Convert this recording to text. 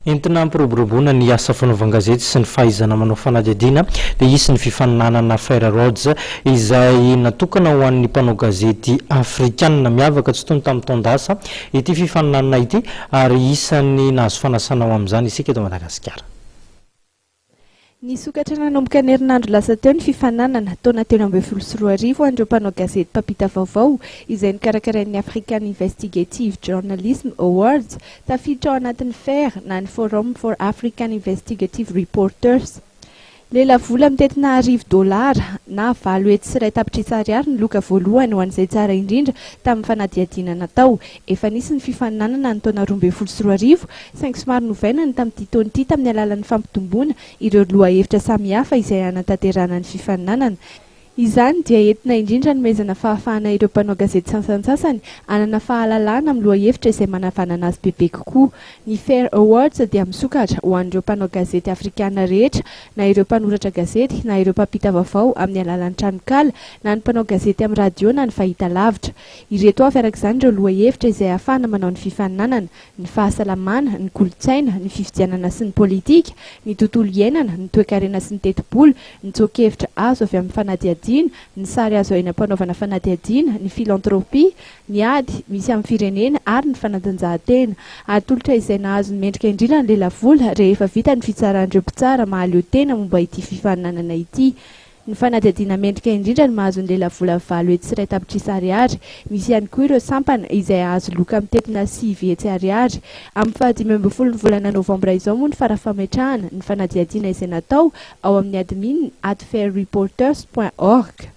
entina ampiroboroboana ny asa fanaovan-gazety sy ny fahaizana manao fanadihadiana dia isy ny fifaninanana Fera Roads izay natokana ho an'ny mpanao gazety afrikanina miavaka tsy tony tamin'ny taondasa ity fifaninanana ity ary isan'ny nahazo fanasana ao amin'izany isika eto Madagasikara. Ny sokatra nanomboka ny herinandro lasa teo ny fifaninanana taona 2024 an'ireo mpanao gazety mpampita vaovao izay nikarakarain'ny African Investigative Journalism Awards tafiditra ao anatin'ny FAIR na ny Forum for African Investigative Reporters. Lela vola mitetina $10 na valo hetsy sy iray tapitrisa ariary ny loka voalohany ho an'izay tsara indrindra tamin'ny fanadihadiana natao. Efa nisy ny fifaninanana ny taona 2024 saingy somary novaina ny tamin'ity taona ity tamin'ny alalan'ny fampitomboana ireo lohahevitra samihafa izay hanatanterana ny fifaninanana. Izany dia entina indrindra nomezana fahafahana ireo mpanao gazety sansasany anana fahalalana amin'ny lohahevitra izay manavanana azy bebe kokoa. Ny FAIR Awards dia misokatra ho an'ireo mpanao gazety afrikana rehetra, na ireo mpanoratra gazety, na ireo mpampita vaovao amin'ny alalan'ny tranokala, na ny mpanao gazety amin'ny radio na ny fahita lavitra. Ireto avy arak'izany ireo lohahevitra izay ahafahana manao ny fifaninanana: ny fahasalamana, ny kolotsaina, ny fifidianana sy ny politika, ny tontolo iainana, ny toe-karena sy ny teti-bolo, ny tsoakevitra azo avy amin'ny fanadihadiana, ny sary azo aina mpanaovana fanadihadiana, ny filantropia, ny ady misy amin'ny firenena ary ny fanatanjahantena. Atolotra izay nahazo ny mendrika indrindra ny lelavola rehefa vita ny fitsarahandreo mpitsara mahaleo tena momba ity fifaninanana ity. Ny fanadihadiana mendrika indrindra ny mahazo ny lelavola valo hetsy sy iray tapitrisa ariary. Misy ihany koa ireo sampana izay ahazo loka mitetina 8 hetsy ariary. Amin'ny 15 ny volana novambra izao moa ny farafametrahana ny fanadihadiana izay natao ao amin'ny admin@fairreporters.org.